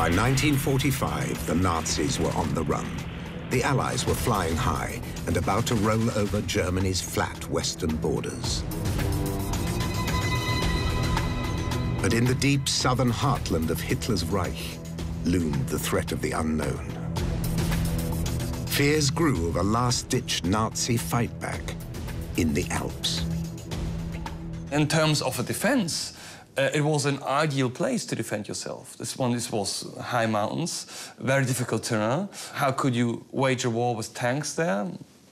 By 1945, the Nazis were on the run. The Allies were flying high and about to roll over Germany's flat western borders. But in the deep southern heartland of Hitler's Reich loomed the threat of the unknown. Fears grew of a last-ditch Nazi fight-back in the Alps. In terms of a defense, it was an ideal place to defend yourself. This was high mountains, very difficult terrain. How could you wage a war with tanks there?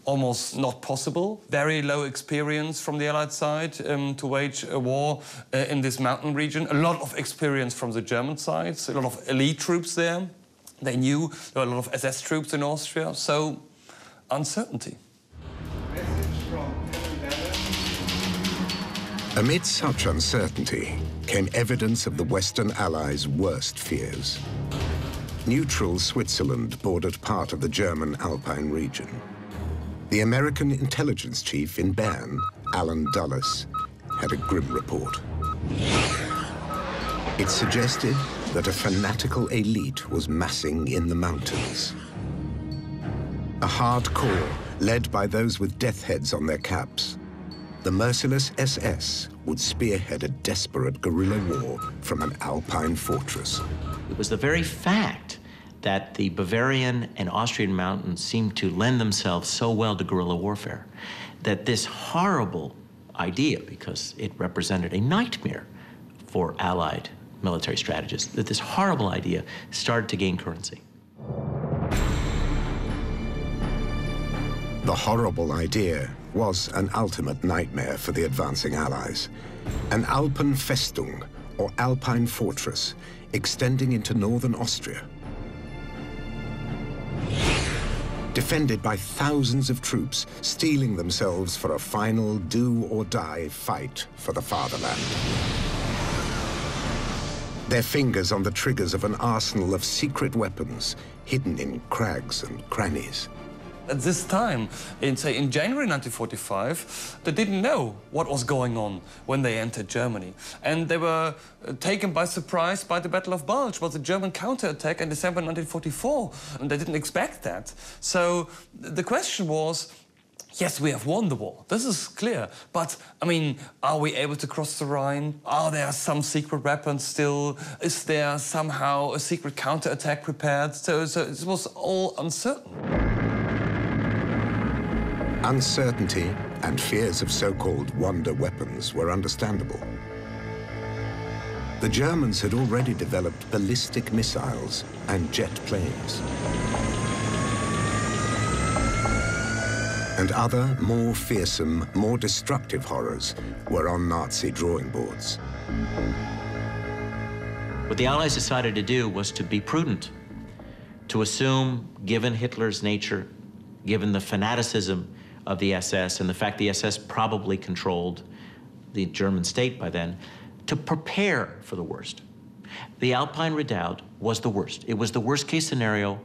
Almost not possible. Very low experience from the Allied side to wage a war in this mountain region. A lot of experience from the German side, a lot of elite troops there. They knew there were a lot of SS troops in Austria, so uncertainty. Amid such uncertainty came evidence of the Western Allies' worst fears. Neutral Switzerland bordered part of the German Alpine region. The American intelligence chief in Bern, Alan Dulles, had a grim report. It suggested that a fanatical elite was massing in the mountains. A hardcore led by those with death heads on their caps. The merciless SS would spearhead a desperate guerrilla war from an Alpine fortress. It was the very fact that the Bavarian and Austrian mountains seemed to lend themselves so well to guerrilla warfare that this horrible idea, because it represented a nightmare for Allied military strategists, that this horrible idea started to gain currency. The horrible idea was an ultimate nightmare for the advancing Allies. An Alpenfestung, or Alpine fortress, extending into northern Austria. Defended by thousands of troops, steeling themselves for a final do-or-die fight for the fatherland. Their fingers on the triggers of an arsenal of secret weapons hidden in crags and crannies. At this time, in January 1945, they didn't know what was going on when they entered Germany. And they were taken by surprise by the Battle of Bulge, was a German counterattack in December 1944. And they didn't expect that. So the question was, yes, we have won the war. This is clear. But, I mean, are we able to cross the Rhine? Are there some secret weapons still? Is there somehow a secret counterattack prepared? So it was all uncertain. Uncertainty and fears of so-called wonder weapons were understandable. The Germans had already developed ballistic missiles and jet planes. And other, more fearsome, more destructive horrors were on Nazi drawing boards. What the Allies decided to do was to be prudent, to assume, given Hitler's nature, given the fanaticism of the SS and the fact the SS probably controlled the German state by then, to prepare for the worst. The Alpine Redoubt was the worst. It was the worst case scenario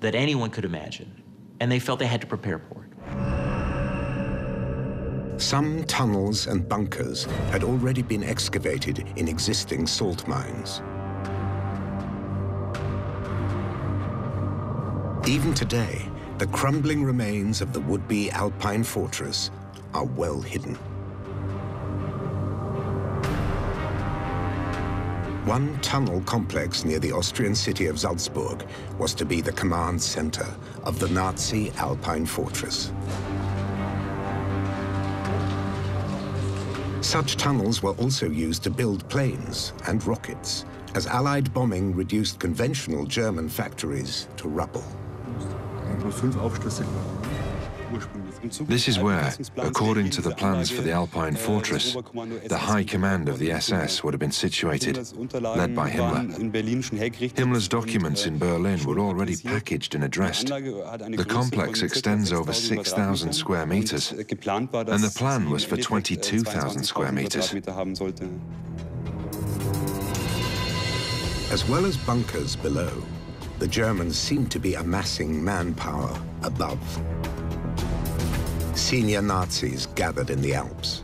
that anyone could imagine, and they felt they had to prepare for it. Some tunnels and bunkers had already been excavated in existing salt mines. Even today, the crumbling remains of the would-be Alpine fortress are well hidden. One tunnel complex near the Austrian city of Salzburg was to be the command center of the Nazi Alpine fortress. Such tunnels were also used to build planes and rockets, as Allied bombing reduced conventional German factories to rubble. This is where, according to the plans for the Alpine fortress, the high command of the SS would have been situated, led by Himmler. Himmler's documents in Berlin were already packaged and addressed. The complex extends over 6,000 square meters, and the plan was for 22,000 square meters. As well as bunkers below, the Germans seemed to be amassing manpower above. Senior Nazis gathered in the Alps.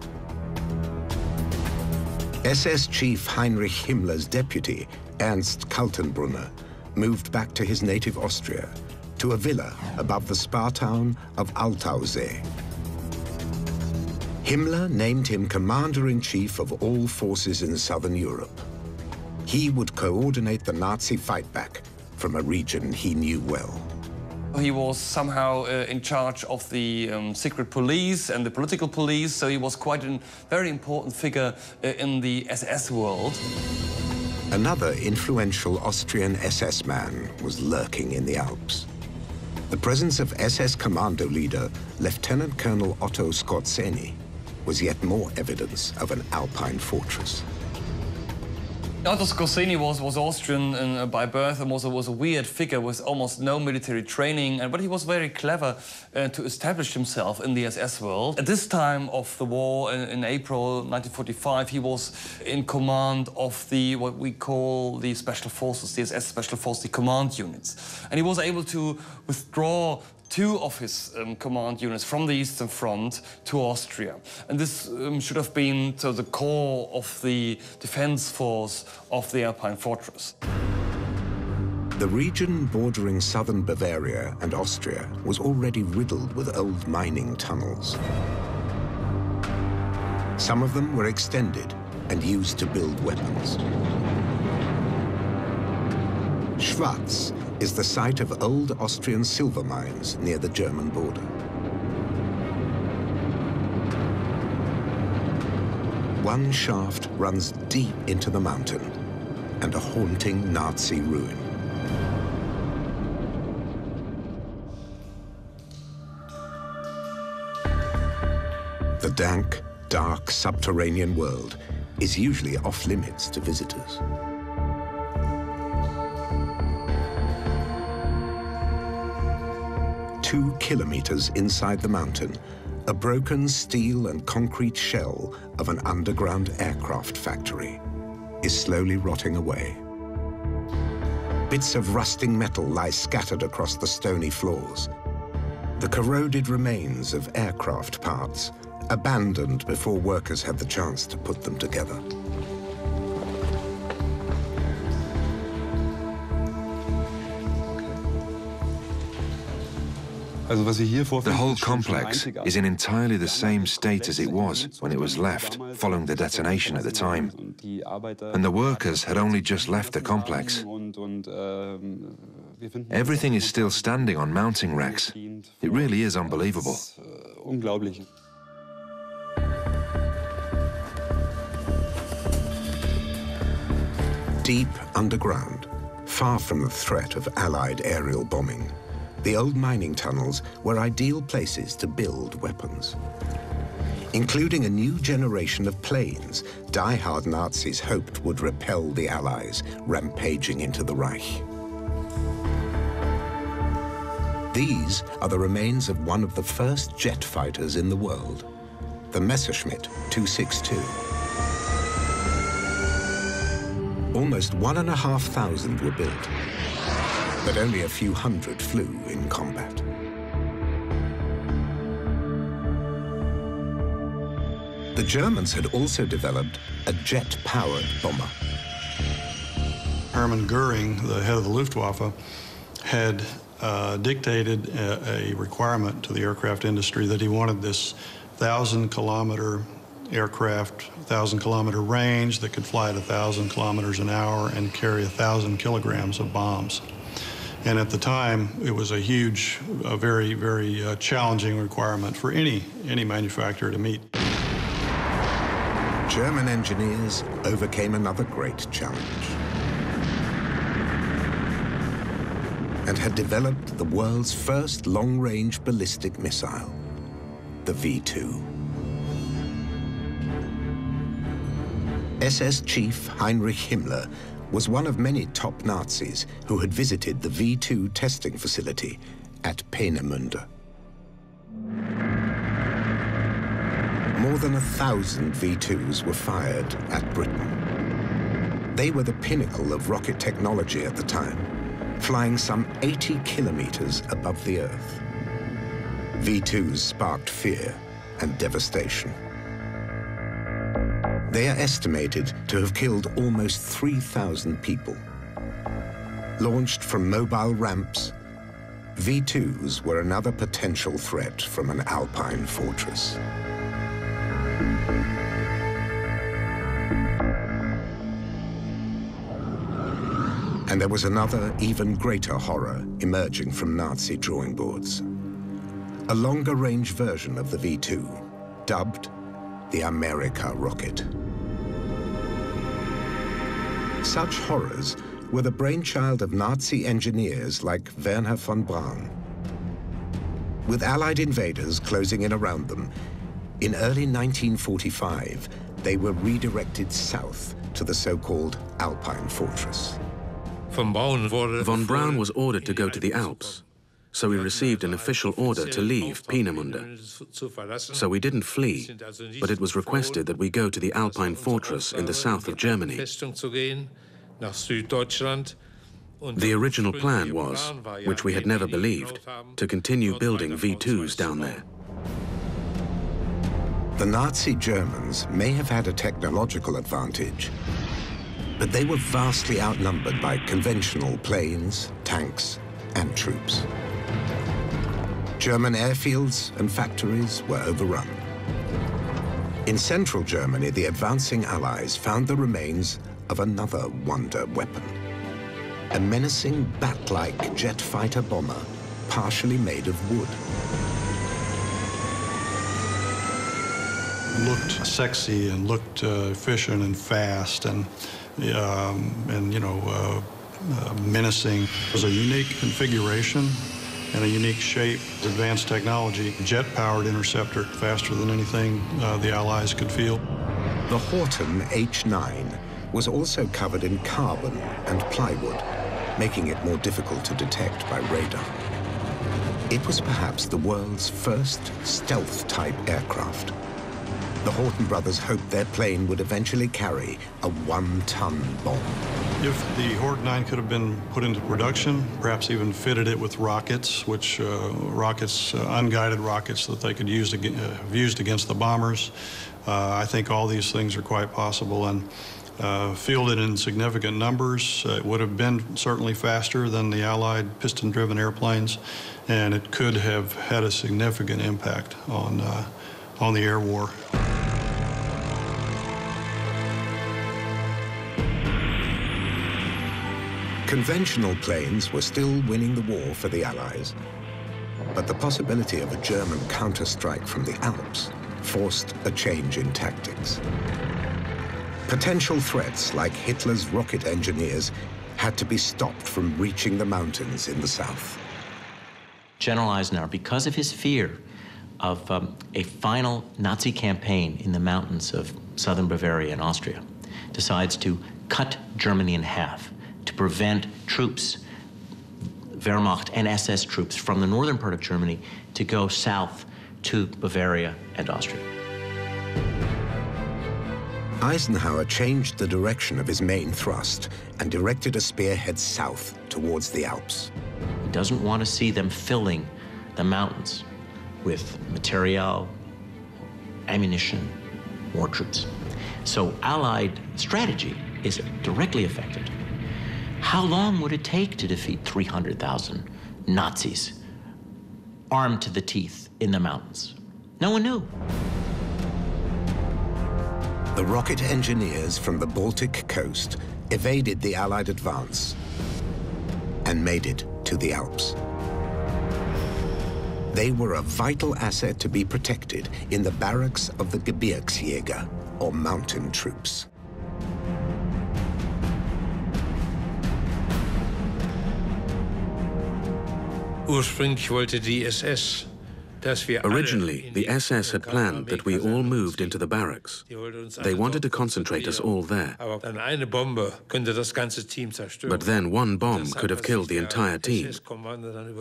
SS Chief Heinrich Himmler's deputy, Ernst Kaltenbrunner, moved back to his native Austria, to a villa above the spa town of Altausee. Himmler named him commander-in-chief of all forces in southern Europe. He would coordinate the Nazi fightback from a region he knew well. He was somehow in charge of the secret police and the political police, so he was quite a very important figure in the SS world. Another influential Austrian SS man was lurking in the Alps. The presence of SS commando leader Lieutenant Colonel Otto Skorzeny was yet more evidence of an Alpine fortress. Otto Skorzeny was Austrian by birth and was a weird figure with almost no military training, but he was very clever to establish himself in the SS world. At this time of the war, in April 1945, he was in command of what we call the Special Forces, the SS Special Forces, the command units. And he was able to withdraw 2 of his command units from the Eastern Front to Austria. And this should have been the core of the defense force of the Alpine fortress. The region bordering southern Bavaria and Austria was already riddled with old mining tunnels. Some of them were extended and used to build weapons. Schwaz is the site of old Austrian silver mines near the German border. One shaft runs deep into the mountain and a haunting Nazi ruin. The dank, dark subterranean world is usually off-limits to visitors. Two kilometers inside the mountain, a broken steel and concrete shell of an underground aircraft factory is slowly rotting away. Bits of rusting metal lie scattered across the stony floors. The corroded remains of aircraft parts, abandoned before workers had the chance to put them together. The whole complex is in entirely the same state as it was when it was left, following the detonation at the time. And the workers had only just left the complex. Everything is still standing on mounting racks. It really is unbelievable. Deep underground, far from the threat of Allied aerial bombing, the old mining tunnels were ideal places to build weapons. Including a new generation of planes die-hard Nazis hoped would repel the Allies rampaging into the Reich. These are the remains of one of the first jet fighters in the world, the Messerschmitt 262. Almost 1,500 were built, but only a few hundred flew in combat. The Germans had also developed a jet-powered bomber. Hermann Goering, the head of the Luftwaffe, had dictated a requirement to the aircraft industry that he wanted this 1,000-kilometer aircraft, 1,000-kilometer range that could fly at 1,000 kilometers an hour and carry 1,000 kilograms of bombs. And at the time, it was a huge, very, very challenging requirement for any manufacturer to meet. German engineers overcame another great challenge and had developed the world's first long-range ballistic missile, the V2. SS Chief Heinrich Himmler was one of many top Nazis who had visited the V2 testing facility at Peenemünde. More than 1,000 V2s were fired at Britain. They were the pinnacle of rocket technology at the time, flying some 80 kilometers above the Earth. V2s sparked fear and devastation. They are estimated to have killed almost 3,000 people. Launched from mobile ramps, V2s were another potential threat from an Alpine fortress. And there was another, even greater horror emerging from Nazi drawing boards. A longer-range version of the V2, dubbed the America rocket. Such horrors were the brainchild of Nazi engineers like Werner von Braun. With Allied invaders closing in around them, in early 1945, they were redirected south to the so-called Alpine fortress. Von Braun was ordered to go to the Alps, so we received an official order to leave Peenemünde. So we didn't flee, but it was requested that we go to the Alpine fortress in the south of Germany. The original plan was, which we had never believed, to continue building V2s down there. The Nazi Germans may have had a technological advantage, but they were vastly outnumbered by conventional planes, tanks, and troops. German airfields and factories were overrun. In central Germany, the advancing Allies found the remains of another wonder weapon. A menacing bat-like jet fighter bomber, partially made of wood. Looked sexy and looked efficient and fast and menacing. It was a unique configuration and a unique shape, advanced technology, jet-powered interceptor, faster than anything the Allies could field. The Horten H-9 was also covered in carbon and plywood, making it more difficult to detect by radar. It was perhaps the world's first stealth-type aircraft. The Horten brothers hoped their plane would eventually carry a 1-ton bomb. If the Horten 9 could have been put into production, perhaps even fitted it with rockets, which unguided rockets that they could use used against the bombers, I think all these things are quite possible. And fielded in significant numbers, it would have been certainly faster than the Allied piston-driven airplanes, and it could have had a significant impact on the air war. Conventional planes were still winning the war for the Allies, but the possibility of a German counterstrike from the Alps forced a change in tactics. Potential threats like Hitler's rocket engineers had to be stopped from reaching the mountains in the south. General Eisenhower, because of his fear of a final Nazi campaign in the mountains of southern Bavaria and Austria, decides to cut Germany in half to prevent troops, Wehrmacht and SS troops from the northern part of Germany to go south to Bavaria and Austria. Eisenhower changed the direction of his main thrust and directed a spearhead south towards the Alps. He doesn't want to see them filling the mountains with material, ammunition, more troops. So Allied strategy is directly affected. How long would it take to defeat 300,000 Nazis armed to the teeth in the mountains? No one knew. The rocket engineers from the Baltic coast evaded the Allied advance and made it to the Alps. They were a vital asset to be protected in the barracks of the Gebirgsjäger, or mountain troops. Originally, the SS had planned that we all moved into the barracks. They wanted to concentrate us all there. But then one bomb could have killed the entire team.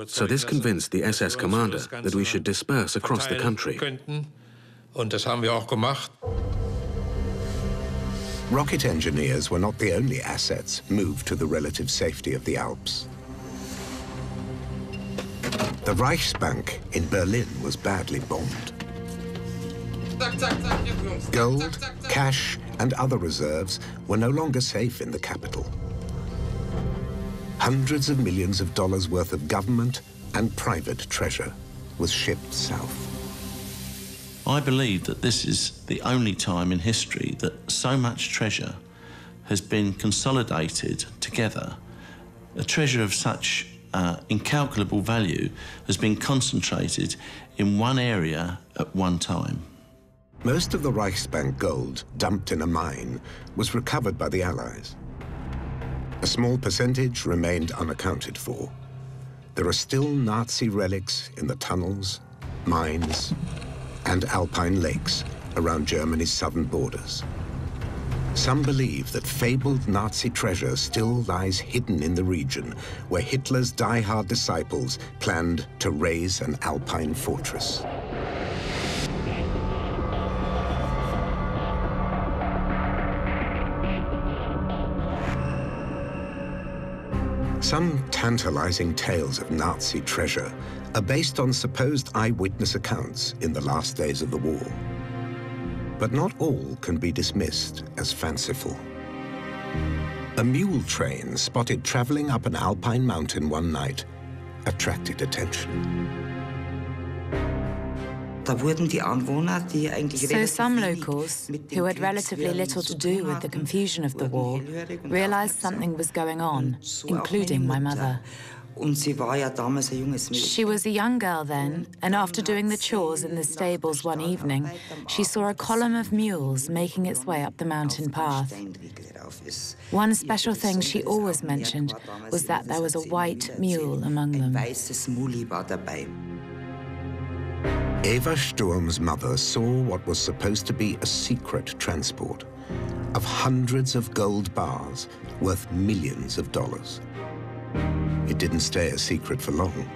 So this convinced the SS commander that we should disperse across the country. Rocket engineers were not the only assets moved to the relative safety of the Alps. The Reichsbank in Berlin was badly bombed. Gold, cash, and other reserves were no longer safe in the capital. Hundreds of millions of dollars worth of government and private treasure was shipped south. I believe that this is the only time in history that so much treasure has been consolidated together. A treasure of such incalculable value has been concentrated in one area at one time. Most of the Reichsbank gold dumped in a mine was recovered by the Allies. A small percentage remained unaccounted for. There are still Nazi relics in the tunnels, mines, and alpine lakes around Germany's southern borders. Some believe that fabled Nazi treasure still lies hidden in the region where Hitler's die-hard disciples planned to raise an alpine fortress. Some tantalizing tales of Nazi treasure are based on supposed eyewitness accounts in the last days of the war. But not all can be dismissed as fanciful. A mule train spotted traveling up an alpine mountain one night attracted attention. So some locals, who had relatively little to do with the confusion of the war, realized something was going on, including my mother. She was a young girl then, and after doing the chores in the stables one evening, she saw a column of mules making its way up the mountain path. One special thing she always mentioned was that there was a white mule among them. Eva Sturm's mother saw what was supposed to be a secret transport of hundreds of gold bars worth millions of dollars. It didn't stay a secret for long.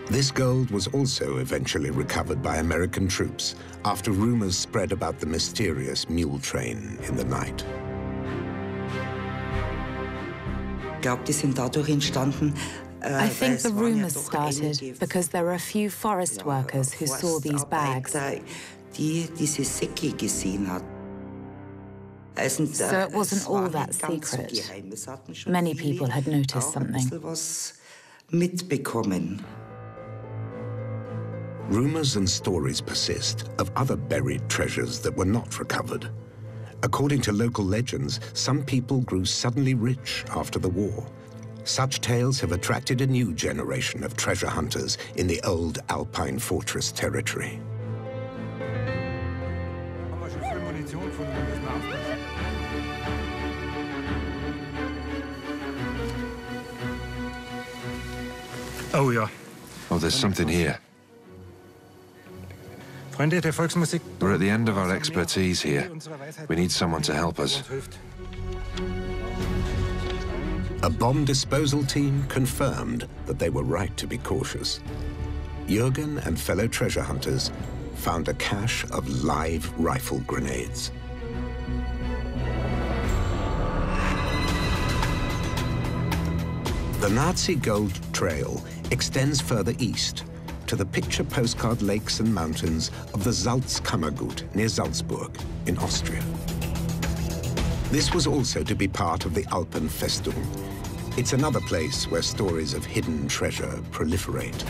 This gold was also eventually recovered by American troops after rumors spread about the mysterious mule train in the night. I think the rumors started because there were a few forest workers who saw these bags. So it wasn't all that secret. Many people had noticed something. Rumors and stories persist of other buried treasures that were not recovered. According to local legends, some people grew suddenly rich after the war. Such tales have attracted a new generation of treasure hunters in the old Alpine fortress territory. Oh, yeah. Oh, there's something here. We're at the end of our expertise here. We need someone to help us. A bomb disposal team confirmed that they were right to be cautious. Jürgen and fellow treasure hunters found a cache of live rifle grenades. The Nazi gold trail extends further east to the picture postcard lakes and mountains of the Salzkammergut near Salzburg in Austria. This was also to be part of the Alpenfestung. It's another place where stories of hidden treasure proliferate.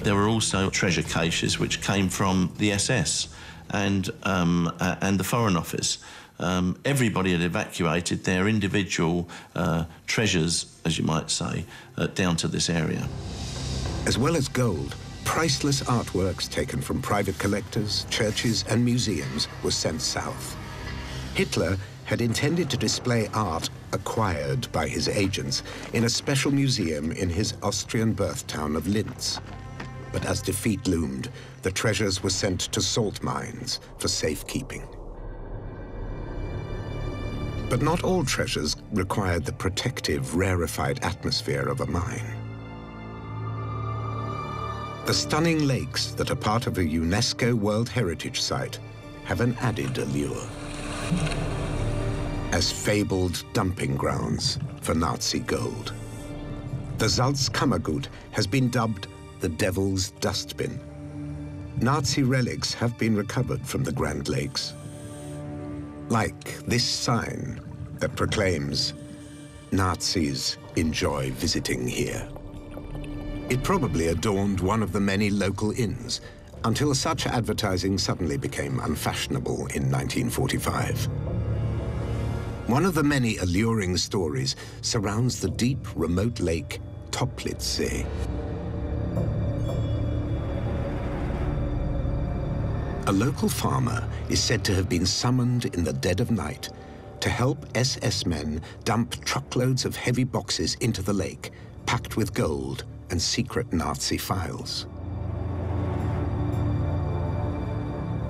There were also treasure caches which came from the SS and the Foreign Office. Everybody had evacuated their individual treasures, as you might say, down to this area. As well as gold, priceless artworks taken from private collectors, churches, and museums were sent south. Hitler had intended to display art acquired by his agents in a special museum in his Austrian birth town of Linz. But as defeat loomed, the treasures were sent to salt mines for safekeeping. But not all treasures required the protective, rarefied atmosphere of a mine. The stunning lakes that are part of a UNESCO World Heritage Site have an added allure as fabled dumping grounds for Nazi gold. The Salzkammergut has been dubbed the Devil's Dustbin. Nazi relics have been recovered from the Grand Lakes, like this sign that proclaims Nazis enjoy visiting here. It probably adorned one of the many local inns, until such advertising suddenly became unfashionable in 1945. One of the many alluring stories surrounds the deep, remote lake Toplitzsee. A local farmer is said to have been summoned in the dead of night to help SS men dump truckloads of heavy boxes into the lake, packed with gold and secret Nazi files.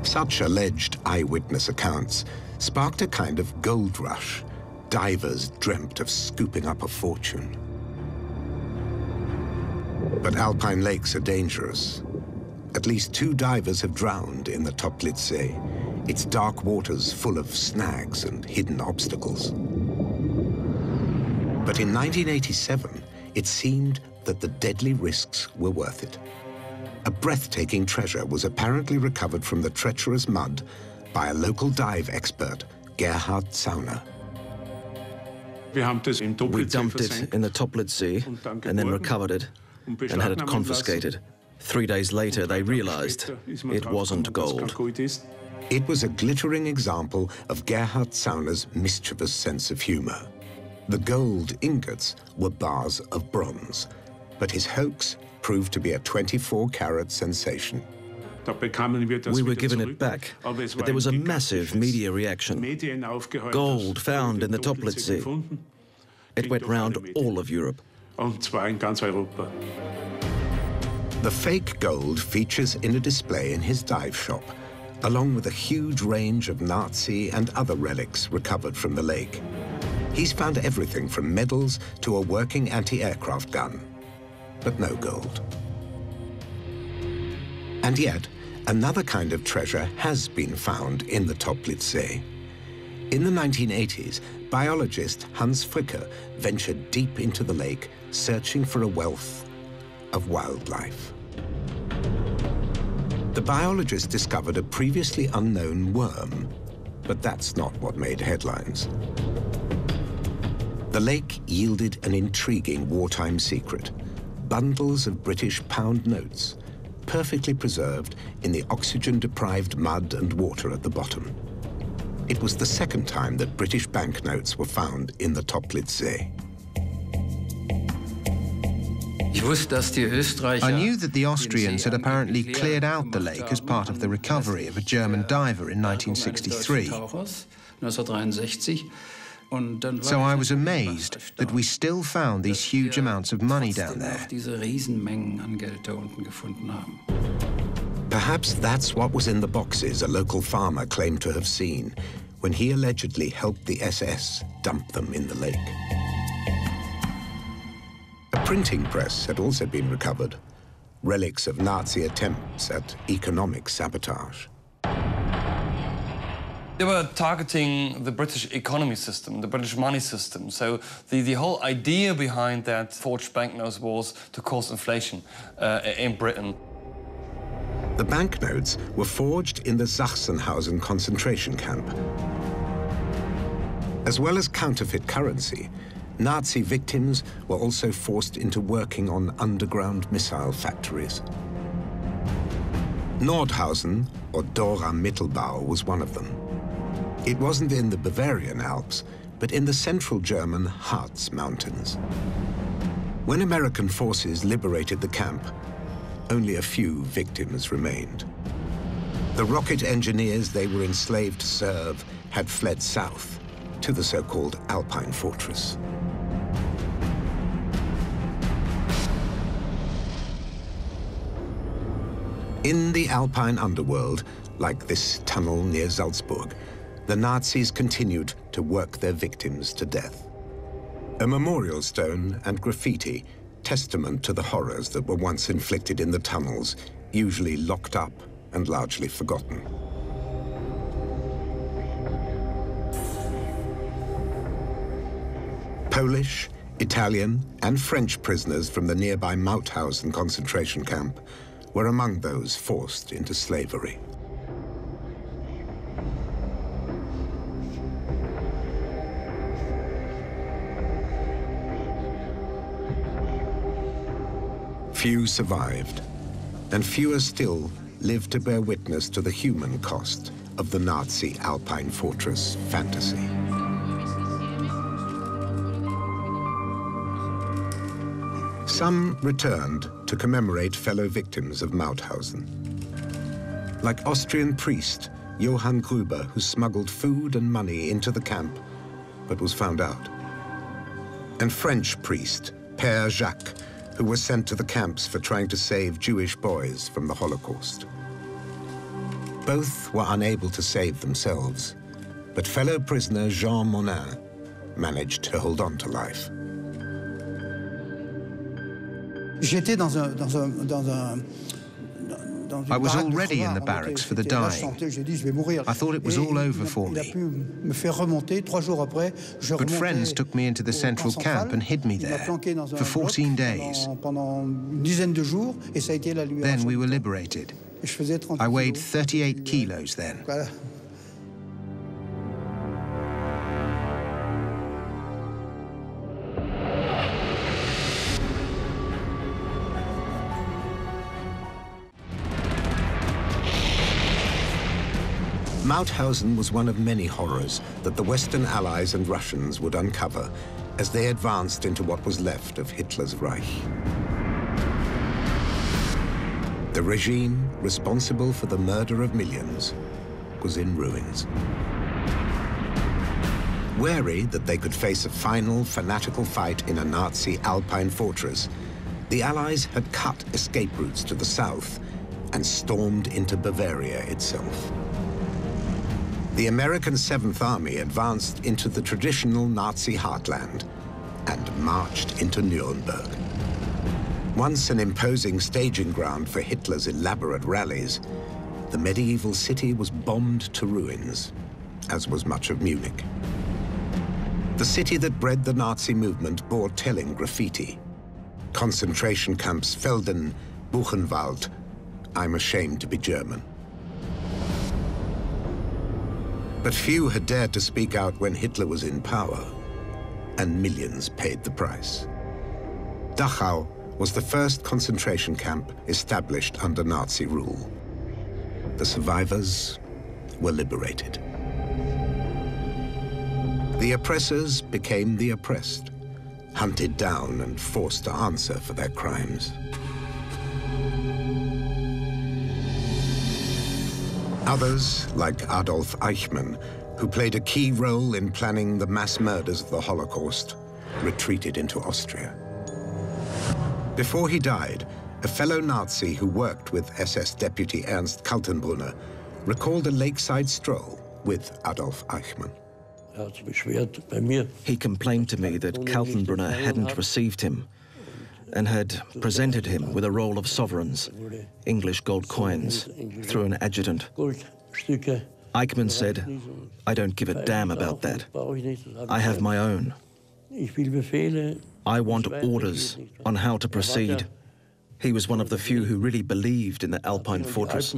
Such alleged eyewitness accounts sparked a kind of gold rush. Divers dreamt of scooping up a fortune. But alpine lakes are dangerous. At least 2 divers have drowned in the Toplitzsee, its dark waters full of snags and hidden obstacles. But in 1987, it seemed that the deadly risks were worth it. A breathtaking treasure was apparently recovered from the treacherous mud by a local dive expert, Gerhard Zauner. We dumped it in the Toplitzsee and then recovered it and had it confiscated. 3 days later, they realized it wasn't gold. It was a glittering example of Gerhard Zauner's mischievous sense of humor. The gold ingots were bars of bronze, but his hoax proved to be a 24-carat sensation. We were given it back, but there was a massive media reaction. Gold found in the Toplitzsee. It went round all of Europe. The fake gold features in a display in his dive shop, along with a huge range of Nazi and other relics recovered from the lake. He's found everything from medals to a working anti-aircraft gun, but no gold. And yet, another kind of treasure has been found in the Toplitzsee. In the 1980s, biologist Hans Fricker ventured deep into the lake, searching for a wealth of wildlife. The biologist discovered a previously unknown worm, but that's not what made headlines. The lake yielded an intriguing wartime secret: bundles of British pound notes, perfectly preserved in the oxygen-deprived mud and water at the bottom. It was the second time that British banknotes were found in the Toplitzsee. I knew that the Austrians had apparently cleared out the lake as part of the recovery of a German diver in 1963. So I was amazed that we still found these huge amounts of money down there. Perhaps that's what was in the boxes a local farmer claimed to have seen when he allegedly helped the SS dump them in the lake. A printing press had also been recovered, relics of Nazi attempts at economic sabotage. They were targeting the British economy system, the British money system. So the whole idea behind that forged banknotes was to cause inflation in Britain. The banknotes were forged in the Sachsenhausen concentration camp. As well as counterfeit currency, Nazi victims were also forced into working on underground missile factories. Nordhausen, or Dora Mittelbau, was one of them. It wasn't in the Bavarian Alps, but in the central German Harz Mountains. When American forces liberated the camp, only a few victims remained. The rocket engineers they were enslaved to serve had fled south to the so-called Alpine Fortress. In the Alpine underworld, like this tunnel near Salzburg, the Nazis continued to work their victims to death. A memorial stone and graffiti, testament to the horrors that were once inflicted in the tunnels, usually locked up and largely forgotten. Polish, Italian, and French prisoners from the nearby Mauthausen concentration camp were among those forced into slavery. Few survived, and fewer still lived to bear witness to the human cost of the Nazi Alpine fortress fantasy. Some returned to commemorate fellow victims of Mauthausen. Like Austrian priest Johann Gruber, who smuggled food and money into the camp, but was found out. And French priest Père Jacques, who was sent to the camps for trying to save Jewish boys from the Holocaust. Both were unable to save themselves, but fellow prisoner Jean Monin managed to hold on to life. I was already in the barracks for the dying. I thought it was all over for me. But friends took me into the central camp and hid me there for 14 days. Then we were liberated. I weighed 38 kilos then. Mauthausen was one of many horrors that the Western Allies and Russians would uncover as they advanced into what was left of Hitler's Reich. The regime responsible for the murder of millions was in ruins. Wary that they could face a final fanatical fight in a Nazi Alpine fortress, the Allies had cut escape routes to the south and stormed into Bavaria itself. The American 7th Army advanced into the traditional Nazi heartland and marched into Nuremberg. Once an imposing staging ground for Hitler's elaborate rallies, the medieval city was bombed to ruins, as was much of Munich. The city that bred the Nazi movement bore telling graffiti. Concentration camps Felden, Buchenwald, I'm ashamed to be German. But few had dared to speak out when Hitler was in power, and millions paid the price. Dachau was the first concentration camp established under Nazi rule. The survivors were liberated. The oppressors became the oppressed, hunted down and forced to answer for their crimes. Others, like Adolf Eichmann, who played a key role in planning the mass murders of the Holocaust, retreated into Austria. Before he died, a fellow Nazi who worked with SS deputy Ernst Kaltenbrunner recalled a lakeside stroll with Adolf Eichmann. He complained to me that Kaltenbrunner hadn't received him and had presented him with a roll of sovereigns, English gold coins, through an adjutant. Eichmann said, "I don't give a damn about that. I have my own. I want orders on how to proceed." He was one of the few who really believed in the Alpine fortress.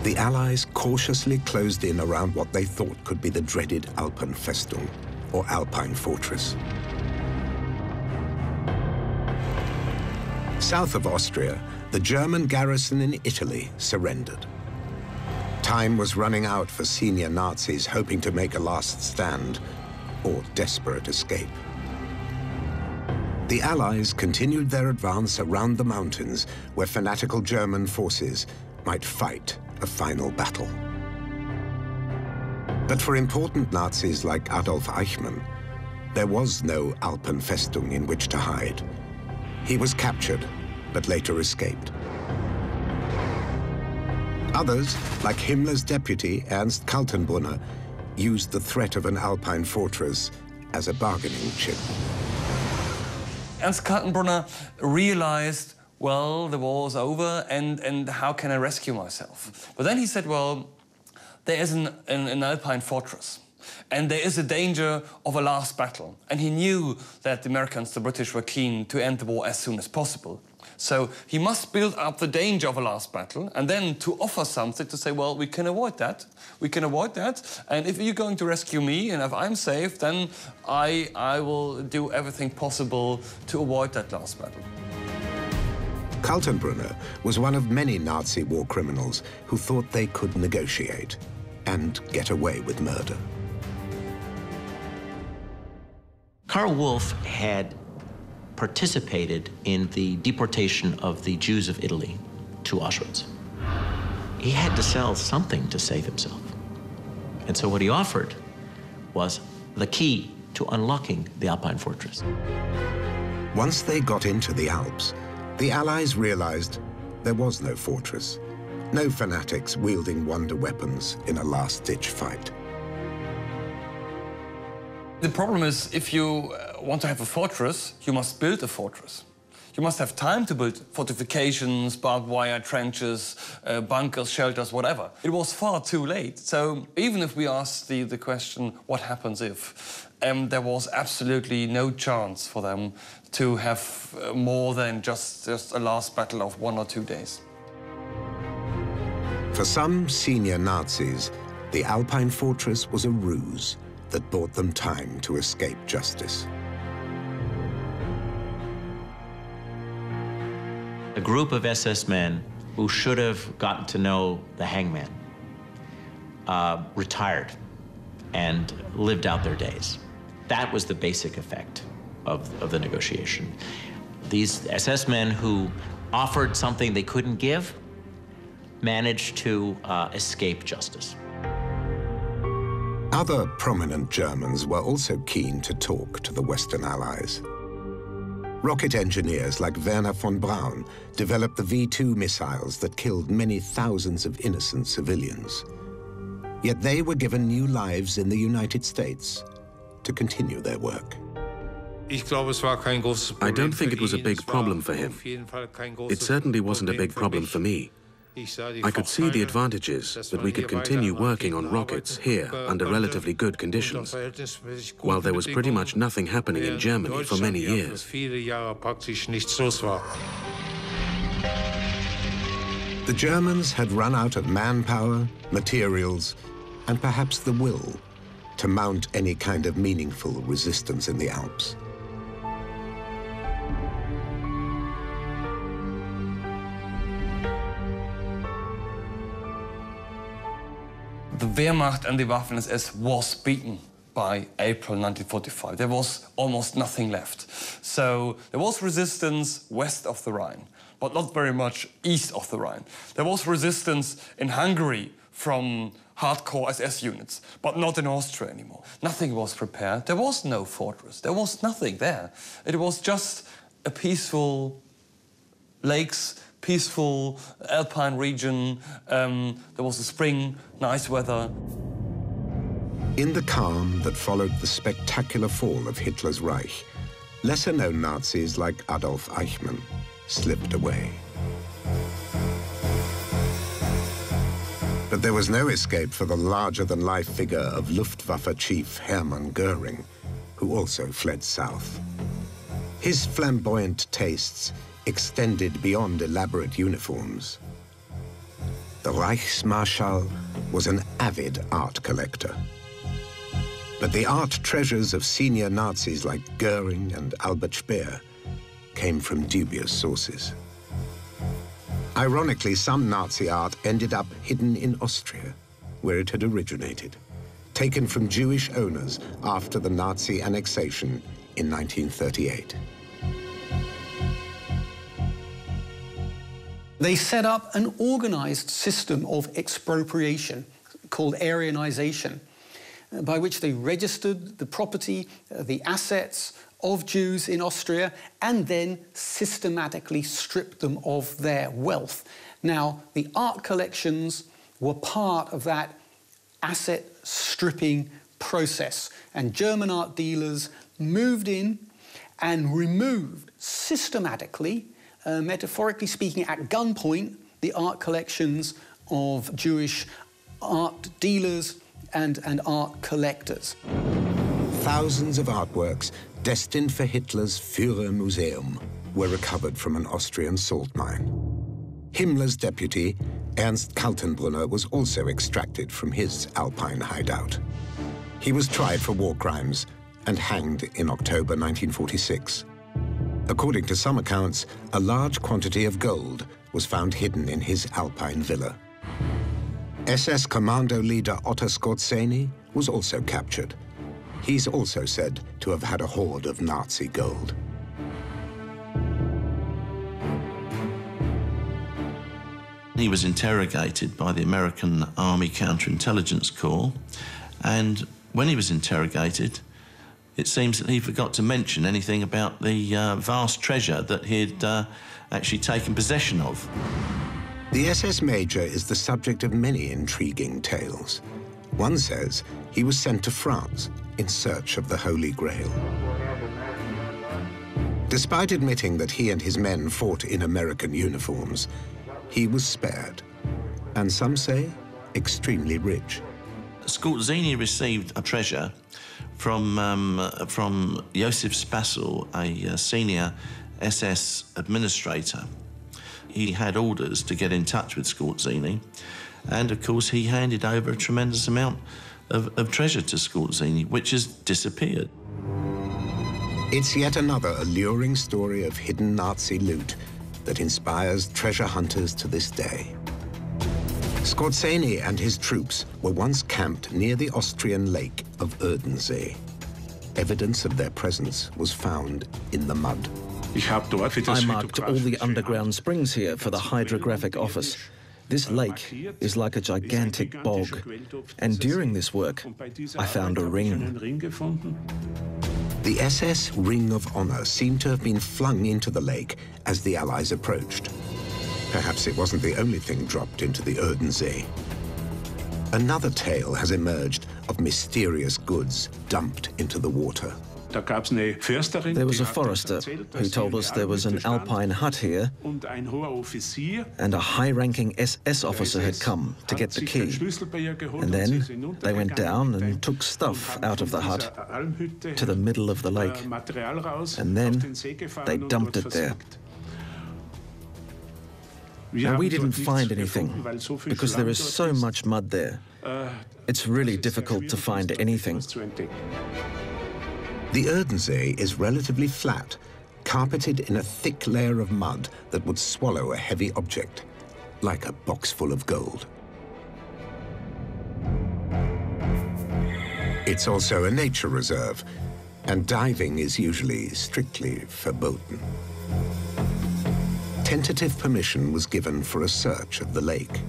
The Allies cautiously closed in around what they thought could be the dreaded Alpenfestung, or Alpine fortress. South of Austria, the German garrison in Italy surrendered. Time was running out for senior Nazis hoping to make a last stand or desperate escape. The Allies continued their advance around the mountains where fanatical German forces might fight a final battle. But for important Nazis like Adolf Eichmann, there was no Alpenfestung in which to hide. He was captured, but later escaped. Others, like Himmler's deputy, Ernst Kaltenbrunner, used the threat of an Alpine fortress as a bargaining chip. Ernst Kaltenbrunner realized, well, the war is over, and how can I rescue myself? But then he said, well, there is an Alpine fortress, and there is a danger of a last battle. And he knew that the Americans, the British, were keen to end the war as soon as possible. So he must build up the danger of a last battle and then to offer something to say, well, we can avoid that. We can avoid that. And if you're going to rescue me and if I'm safe, then I will do everything possible to avoid that last battle. Kaltenbrunner was one of many Nazi war criminals who thought they could negotiate and get away with murder. Karl Wolff had participated in the deportation of the Jews of Italy to Auschwitz. He had to sell something to save himself. And so what he offered was the key to unlocking the Alpine fortress. Once they got into the Alps, the Allies realized there was no fortress, no fanatics wielding wonder weapons in a last-ditch fight. The problem is, if you want to have a fortress, you must build a fortress. You must have time to build fortifications, barbed wire trenches, bunkers, shelters, whatever. It was far too late. So even if we ask the question, what happens if, there was absolutely no chance for them to have more than just a last battle of 1 or 2 days. For some senior Nazis, the Alpine fortress was a ruse that bought them time to escape justice. A group of SS men who should have gotten to know the hangman retired and lived out their days. That was the basic effect of the negotiation. These SS men who offered something they couldn't give managed to escape justice. Other prominent Germans were also keen to talk to the Western Allies. Rocket engineers like Werner von Braun developed the V-2 missiles that killed many thousands of innocent civilians. Yet they were given new lives in the United States to continue their work. I don't think it was a big problem for him. It certainly wasn't a big problem for me. I could see the advantages that we could continue working on rockets here under relatively good conditions, while there was pretty much nothing happening in Germany for many years. The Germans had run out of manpower, materials, and perhaps the will to mount any kind of meaningful resistance in the Alps. The Wehrmacht and the Waffen-SS was beaten by April 1945. There was almost nothing left. So there was resistance west of the Rhine, but not very much east of the Rhine. There was resistance in Hungary from hardcore SS units, but not in Austria anymore. Nothing was prepared. There was no fortress. There was nothing there. It was just a peaceful lakes, peaceful alpine region. There was a spring, nice weather. In the calm that followed the spectacular fall of Hitler's Reich, lesser-known Nazis like Adolf Eichmann slipped away. But there was no escape for the larger-than-life figure of Luftwaffe chief Hermann Göring, who also fled south. His flamboyant tastes extended beyond elaborate uniforms. The Reichsmarschall was an avid art collector. But the art treasures of senior Nazis like Göring and Albert Speer came from dubious sources. Ironically, some Nazi art ended up hidden in Austria, where it had originated, taken from Jewish owners after the Nazi annexation in 1938. They set up an organized system of expropriation called Aryanization, by which they registered the property, the assets of Jews in Austria, and then systematically stripped them of their wealth. Now, the art collections were part of that asset stripping process, and German art dealers moved in and removed systematically, metaphorically speaking, at gunpoint, the art collections of Jewish art dealers and art collectors. Thousands of artworks destined for Hitler's Führermuseum were recovered from an Austrian salt mine. Himmler's deputy, Ernst Kaltenbrunner, was also extracted from his Alpine hideout. He was tried for war crimes and hanged in October 1946. According to some accounts, a large quantity of gold was found hidden in his Alpine villa. SS commando leader Otto Skorzeny was also captured. He's also said to have had a hoard of Nazi gold. He was interrogated by the American Army Counterintelligence Corps, and when he was interrogated, it seems that he forgot to mention anything about the vast treasure that he'd actually taken possession of. The SS Major is the subject of many intriguing tales. One says he was sent to France in search of the Holy Grail. Despite admitting that he and his men fought in American uniforms, he was spared, and some say extremely rich. Skorzeny received a treasure from Josef Spassel, a senior SS administrator. He had orders to get in touch with Skorzeny, and of course he handed over a tremendous amount of treasure to Skorzeny, which has disappeared. It's yet another alluring story of hidden Nazi loot that inspires treasure hunters to this day. Skorzeny and his troops were once camped near the Austrian lake of Erdensee. Evidence of their presence was found in the mud. I marked all the underground springs here for the hydrographic office. This lake is like a gigantic bog, and during this work, I found a ring. The SS Ring of Honor seemed to have been flung into the lake as the Allies approached. Perhaps it wasn't the only thing dropped into the Erdensee. Another tale has emerged of mysterious goods dumped into the water. There was a forester who told us there was an Alpine hut here, and a high-ranking SS officer had come to get the key. And then they went down and took stuff out of the hut to the middle of the lake. And then they dumped it there. Now, we didn't find anything because there is so much mud there. It's really difficult to find anything. The Erdensee is relatively flat, carpeted in a thick layer of mud that would swallow a heavy object, like a box full of gold. It's also a nature reserve, and diving is usually strictly verboten. Tentative permission was given for a search of the lake.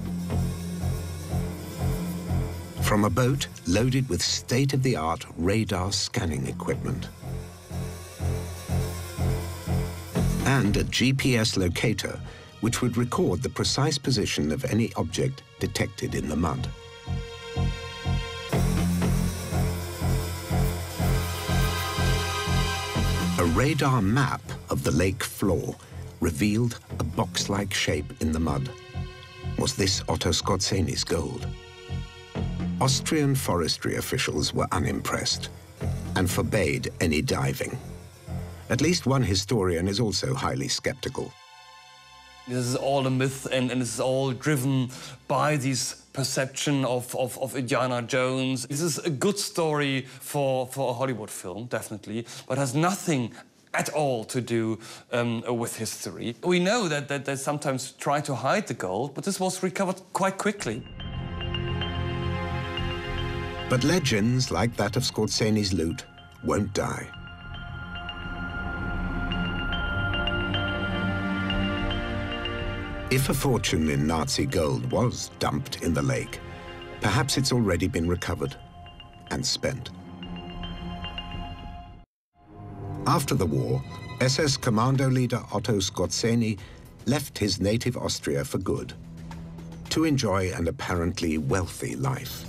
From a boat loaded with state-of-the-art radar scanning equipment. And a GPS locator, which would record the precise position of any object detected in the mud. A radar map of the lake floor revealed a box-like shape in the mud. Was this Otto Skorzeny's gold? Austrian forestry officials were unimpressed and forbade any diving. At least one historian is also highly skeptical. This is all a myth, and this is all driven by this perception of Indiana Jones. This is a good story for a Hollywood film, definitely, but has nothing at all to do with history. We know that they sometimes try to hide the gold, but this was recovered quite quickly. But legends like that of Skorzeny's loot won't die. If a fortune in Nazi gold was dumped in the lake, perhaps it's already been recovered and spent. After the war, SS commando leader Otto Skorzeny left his native Austria for good, to enjoy an apparently wealthy life.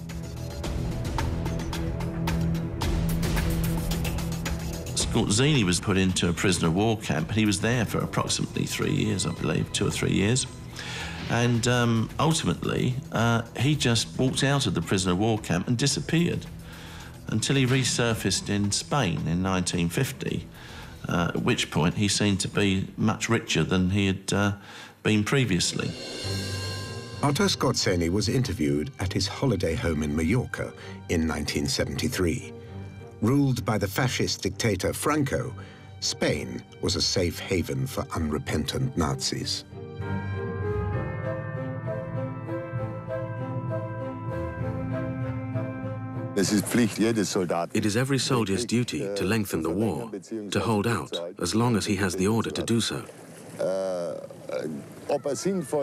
Skorzeny was put into a prisoner of war camp. He was there for approximately 3 years, I believe, 2 or 3 years. And ultimately, he just walked out of the prisoner of war camp and disappeared until he resurfaced in Spain in 1950 at which point he seemed to be much richer than he had been previously. Otto Skorzeny was interviewed at his holiday home in Mallorca in 1973. Ruled by the fascist dictator Franco, Spain was a safe haven for unrepentant Nazis. It is every soldier's duty to lengthen the war, to hold out as long as he has the order to do so.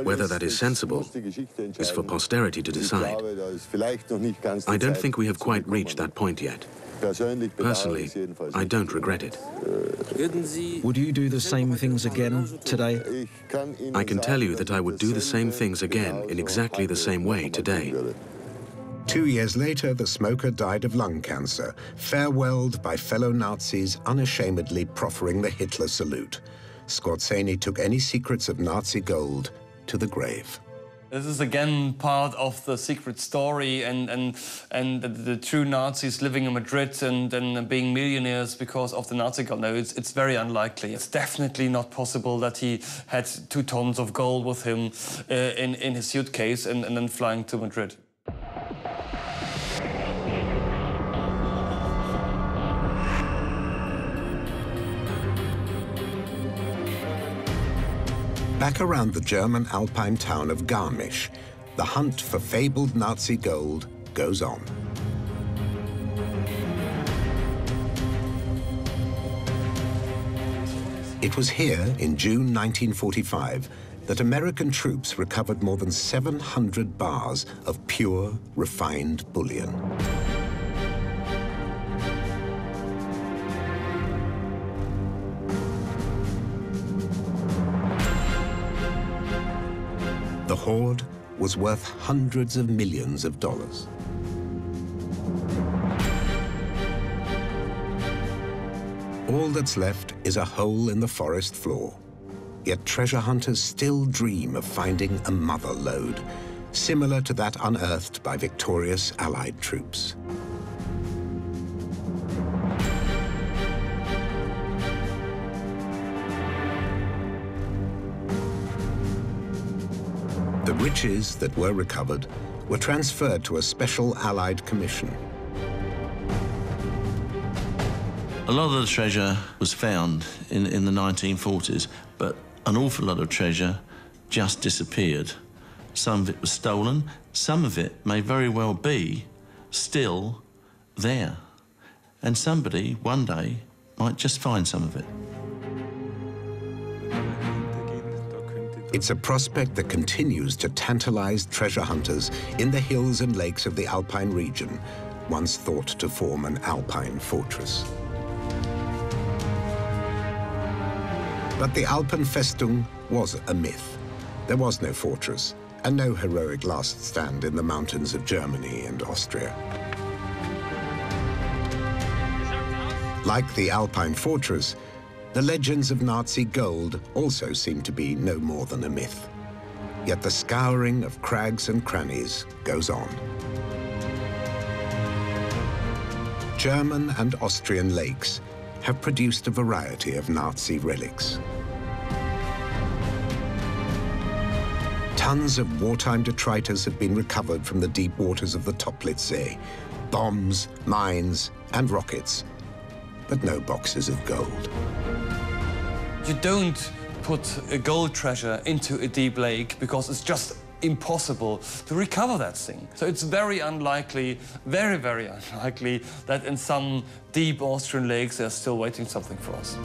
Whether that is sensible is for posterity to decide. I don't think we have quite reached that point yet. Personally, I don't regret it. Would you do the same things again today? I can tell you that I would do the same things again in exactly the same way today. 2 years later, the smoker died of lung cancer, farewelled by fellow Nazis unashamedly proffering the Hitler salute. Skorzeny took any secrets of Nazi gold to the grave. This is again part of the secret story and the true Nazis living in Madrid and being millionaires because of the Nazi gold. No, it's very unlikely. It's definitely not possible that he had 2 tons of gold with him in his suitcase and then flying to Madrid. Back around the German alpine town of Garmisch, the hunt for fabled Nazi gold goes on. It was here in June 1945 that American troops recovered more than 700 bars of pure, refined bullion. The hoard was worth hundreds of millions of dollars. All that's left is a hole in the forest floor. Yet treasure hunters still dream of finding a mother lode, similar to that unearthed by victorious Allied troops. The riches that were recovered were transferred to a special Allied commission. A lot of the treasure was found in the 1940s, but an awful lot of treasure just disappeared. Some of it was stolen. Some of it may very well be still there. And somebody, one day, might just find some of it. It's a prospect that continues to tantalize treasure hunters in the hills and lakes of the Alpine region, once thought to form an Alpine fortress. But the Alpenfestung was a myth. There was no fortress and no heroic last stand in the mountains of Germany and Austria. Like the Alpine fortress, the legends of Nazi gold also seem to be no more than a myth. Yet the scouring of crags and crannies goes on. German and Austrian lakes have produced a variety of Nazi relics. Tons of wartime detritus have been recovered from the deep waters of the Toplitzsee. Bombs, mines, and rockets, but no boxes of gold. You don't put a gold treasure into a deep lake because it's just impossible to recover that thing. So it's very unlikely, very, very unlikely that in some deep Austrian lakes they're still waiting something for us.